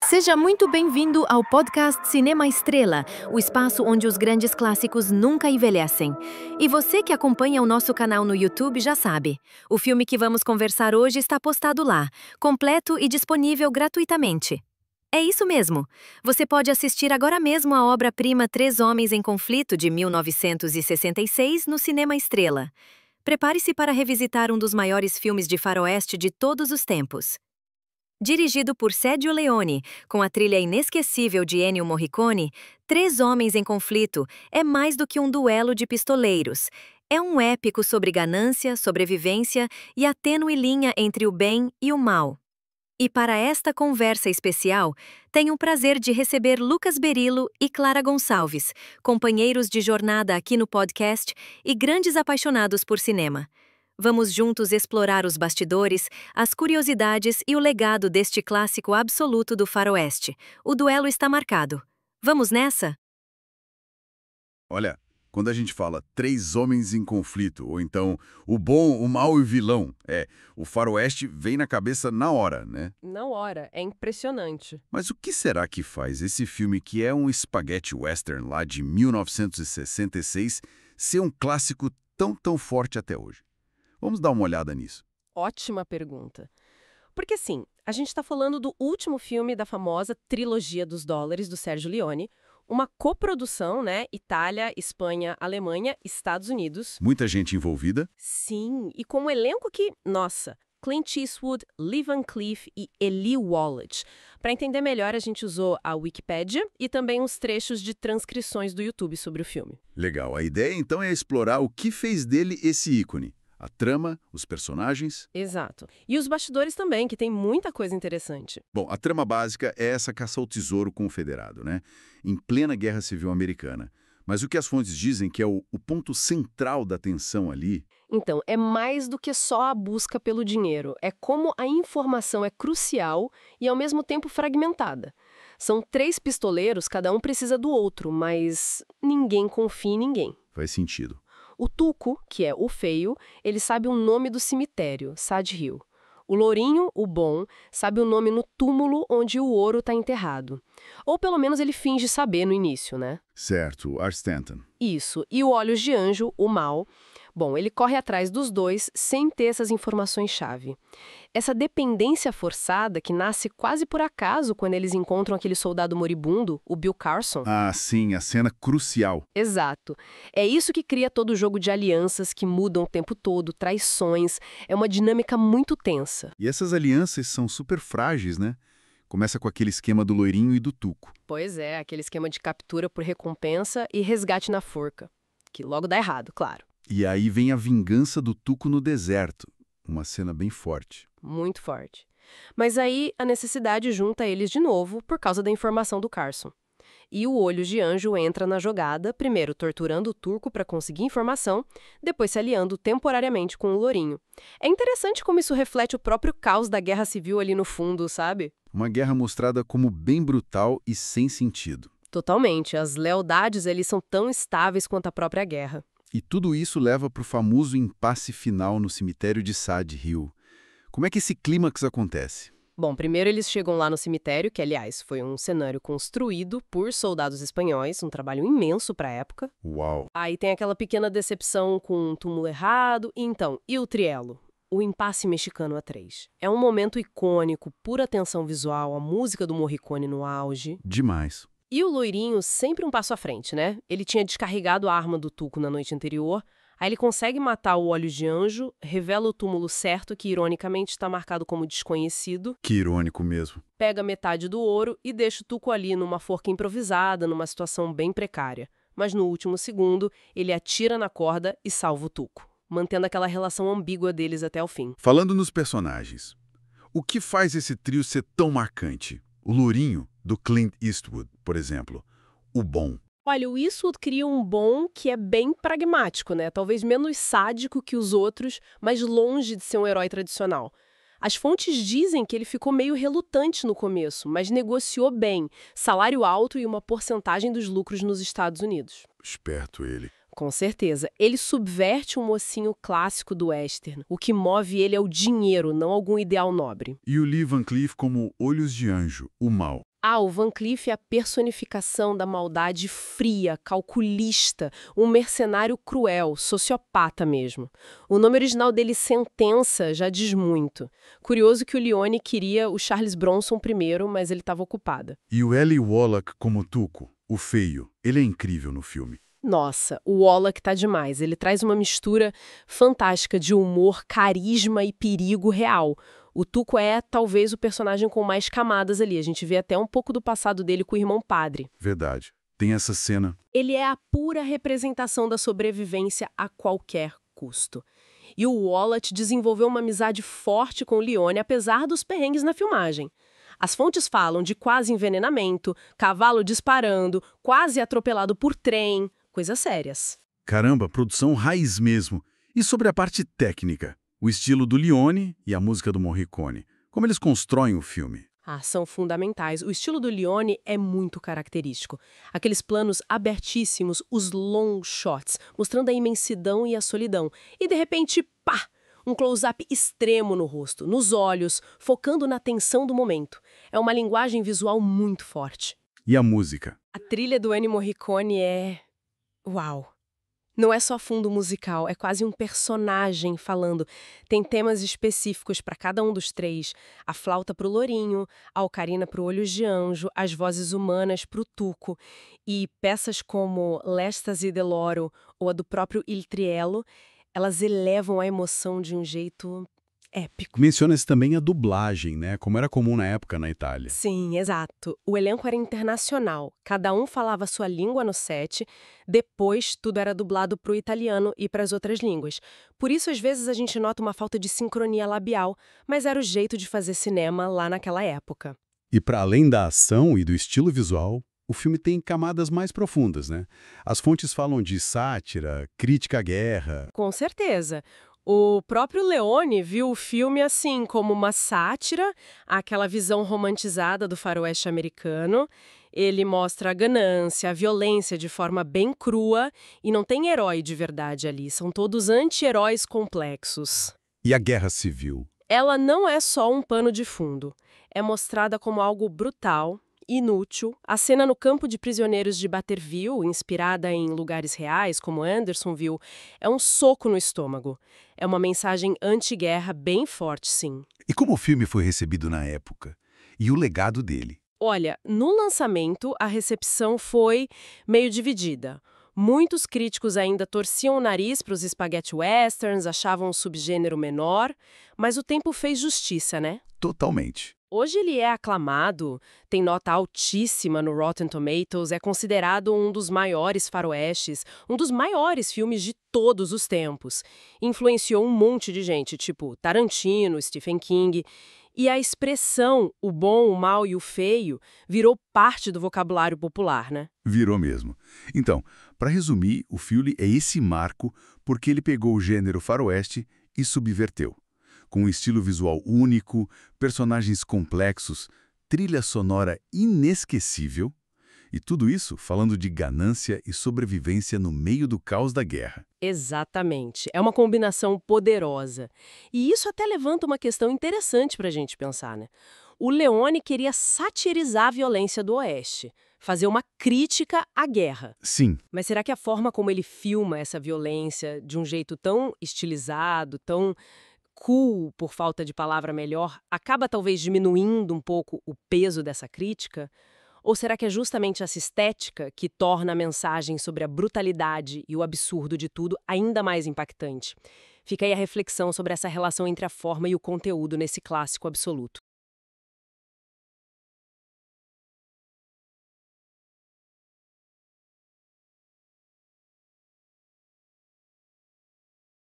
Seja muito bem-vindo ao podcast Cinema Estrela, o espaço onde os grandes clássicos nunca envelhecem. E você que acompanha o nosso canal no YouTube já sabe, o filme que vamos conversar hoje está postado lá, completo e disponível gratuitamente. É isso mesmo! Você pode assistir agora mesmo a obra-prima Três Homens em Conflito de 1966 no Cinema Estrela. Prepare-se para revisitar um dos maiores filmes de faroeste de todos os tempos. Dirigido por Sergio Leone, com a trilha inesquecível de Ennio Morricone, Três Homens em Conflito é mais do que um duelo de pistoleiros. É um épico sobre ganância, sobrevivência e a tênue linha entre o bem e o mal. E para esta conversa especial, tenho o prazer de receber Lucas Berillo e Clara Gonçalves, companheiros de jornada aqui no podcast e grandes apaixonados por cinema. Vamos juntos explorar os bastidores, as curiosidades e o legado deste clássico absoluto do faroeste. O duelo está marcado. Vamos nessa? Olha, quando a gente fala três homens em conflito, ou então o bom, o mau e o vilão, o faroeste vem na cabeça na hora, né? Na hora, é impressionante. Mas o que será que faz esse filme, que é um spaghetti western lá de 1966, ser um clássico tão forte até hoje? Vamos dar uma olhada nisso. Ótima pergunta. Porque assim, a gente está falando do último filme da famosa Trilogia dos Dólares, do Sergio Leone, uma coprodução, né? Itália, Espanha, Alemanha, Estados Unidos. Muita gente envolvida. Sim, e com um elenco que, nossa, Clint Eastwood, Lee Van Cleef e Eli Wallach. Para entender melhor, a gente usou a Wikipédia e também uns trechos de transcrições do YouTube sobre o filme. Legal, a ideia então é explorar o que fez dele esse ícone. A trama, os personagens. Exato. E os bastidores também, que tem muita coisa interessante. Bom, a trama básica é essa caça ao tesouro confederado, né? Em plena Guerra Civil Americana. Mas o que as fontes dizem que é o ponto central da tensão ali... Então, é mais do que só a busca pelo dinheiro. É como a informação é crucial e, ao mesmo tempo, fragmentada. São três pistoleiros, cada um precisa do outro, mas ninguém confia em ninguém. Faz sentido. O Tuco, que é o feio, ele sabe o nome do cemitério, Sad Hill. O Lourinho, o bom, sabe o nome no túmulo onde o ouro está enterrado. Ou pelo menos ele finge saber no início, né? Certo, Art Stanton. Isso. E o Olhos de Anjo, o mal, bom, ele corre atrás dos dois sem ter essas informações-chave. Essa dependência forçada que nasce quase por acaso quando eles encontram aquele soldado moribundo, o Bill Carson. Ah, sim, a cena crucial. Exato. É isso que cria todo o jogo de alianças que mudam o tempo todo, traições. É uma dinâmica muito tensa. E essas alianças são super frágeis, né? Começa com aquele esquema do loirinho e do Tuco. Pois é, aquele esquema de captura por recompensa e resgate na forca. Que logo dá errado, claro. E aí vem a vingança do Tuco no deserto. Uma cena bem forte. Muito forte. Mas aí a necessidade junta eles de novo por causa da informação do Carson. E o Olhos de Anjo entra na jogada, primeiro torturando o turco para conseguir informação, depois se aliando temporariamente com o Lourinho. É interessante como isso reflete o próprio caos da Guerra Civil ali no fundo, sabe? Uma guerra mostrada como bem brutal e sem sentido. Totalmente. As lealdades ali são tão estáveis quanto a própria guerra. E tudo isso leva para o famoso impasse final no cemitério de Sad Hill. Como é que esse clímax acontece? Bom, primeiro eles chegam lá no cemitério, que aliás foi um cenário construído por soldados espanhóis, um trabalho imenso para a época. Uau! Aí tem aquela pequena decepção com um túmulo errado, e o trielo? O impasse mexicano a três. É um momento icônico, pura tensão visual, a música do Morricone no auge. Demais. E o Loirinho sempre um passo à frente, né? Ele tinha descarregado a arma do Tuco na noite anterior, aí ele consegue matar o Olhos de Anjo, revela o túmulo certo, que ironicamente está marcado como desconhecido. Que irônico mesmo. Pega metade do ouro e deixa o Tuco ali numa forca improvisada, numa situação bem precária. Mas no último segundo, ele atira na corda e salva o Tuco, mantendo aquela relação ambígua deles até o fim. Falando nos personagens, o que faz esse trio ser tão marcante? O Lourinho, do Clint Eastwood, por exemplo. O bom. Olha, o Eastwood cria um bom que é bem pragmático, né? Talvez menos sádico que os outros, mas longe de ser um herói tradicional. As fontes dizem que ele ficou meio relutante no começo, mas negociou bem, salário alto e uma porcentagem dos lucros nos Estados Unidos. Esperto ele. Com certeza. Ele subverte um mocinho clássico do western. O que move ele é o dinheiro, não algum ideal nobre. E o Lee Van Cleef como Olhos de Anjo, o mal. O Van Cleef é a personificação da maldade fria, calculista, um mercenário cruel, sociopata mesmo. O nome original dele, Sentença, já diz muito. Curioso que o Leone queria o Charles Bronson primeiro, mas ele estava ocupado. E o Eli Wallach como Tuco, o feio, ele é incrível no filme. Nossa, o Wallach tá demais. Ele traz uma mistura fantástica de humor, carisma e perigo real. O Tuco é, talvez, o personagem com mais camadas ali. A gente vê até um pouco do passado dele com o irmão padre. Verdade. Tem essa cena. Ele é a pura representação da sobrevivência a qualquer custo. E o Wallach desenvolveu uma amizade forte com o Leone, apesar dos perrengues na filmagem. As fontes falam de quase envenenamento, cavalo disparando, quase atropelado por trem, coisas sérias. Caramba, produção raiz mesmo. E sobre a parte técnica? O estilo do Leone e a música do Morricone. Como eles constroem o filme? São fundamentais. O estilo do Leone é muito característico. Aqueles planos abertíssimos, os long shots, mostrando a imensidão e a solidão. E, de repente, pá! Um close-up extremo no rosto, nos olhos, focando na tensão do momento. É uma linguagem visual muito forte. E a música? A trilha do Ennio Morricone é... uau! Não é só fundo musical, é quase um personagem falando. Tem temas específicos para cada um dos três. A flauta para o Lourinho, a ocarina para o Olhos de Anjo, as vozes humanas para o Tuco. E peças como L'Estasi dell'Oro ou a do próprio Il Triello, elas elevam a emoção de um jeito épico. Menciona-se também a dublagem, né? Como era comum na época na Itália. Sim, exato. O elenco era internacional. Cada um falava a sua língua no set. Depois, tudo era dublado para o italiano e para as outras línguas. Por isso, às vezes, a gente nota uma falta de sincronia labial, mas era o jeito de fazer cinema lá naquela época. E para além da ação e do estilo visual, o filme tem camadas mais profundas, né? As fontes falam de sátira, crítica à guerra. Com certeza. O próprio Leone viu o filme assim, como uma sátira, aquela visão romantizada do faroeste americano. Ele mostra a ganância, a violência de forma bem crua e não tem herói de verdade ali, são todos anti-heróis complexos. E a guerra civil? Ela não é só um pano de fundo, é mostrada como algo brutal, inútil. A cena no campo de prisioneiros de Batterville, inspirada em lugares reais como Andersonville, é um soco no estômago. É uma mensagem anti-guerra bem forte, sim. E como o filme foi recebido na época? E o legado dele? Olha, no lançamento, a recepção foi meio dividida. Muitos críticos ainda torciam o nariz para os spaghetti westerns, achavam um subgênero menor, mas o tempo fez justiça, né? Totalmente. Hoje ele é aclamado, tem nota altíssima no Rotten Tomatoes, é considerado um dos maiores faroestes, um dos maiores filmes de todos os tempos. Influenciou um monte de gente, tipo Tarantino, Stephen King. E a expressão o bom, o mal e o feio virou parte do vocabulário popular, né? Virou mesmo. Então, para resumir, o filme é esse marco porque ele pegou o gênero faroeste e subverteu. Com um estilo visual único, personagens complexos, trilha sonora inesquecível, e tudo isso falando de ganância e sobrevivência no meio do caos da guerra. Exatamente. É uma combinação poderosa. E isso até levanta uma questão interessante para a gente pensar, né? O Leone queria satirizar a violência do Oeste, fazer uma crítica à guerra. Sim. Mas será que a forma como ele filma essa violência de um jeito tão estilizado, tão cool, por falta de palavra melhor, acaba talvez diminuindo um pouco o peso dessa crítica? Ou será que é justamente essa estética que torna a mensagem sobre a brutalidade e o absurdo de tudo ainda mais impactante? Fica aí a reflexão sobre essa relação entre a forma e o conteúdo nesse clássico absoluto.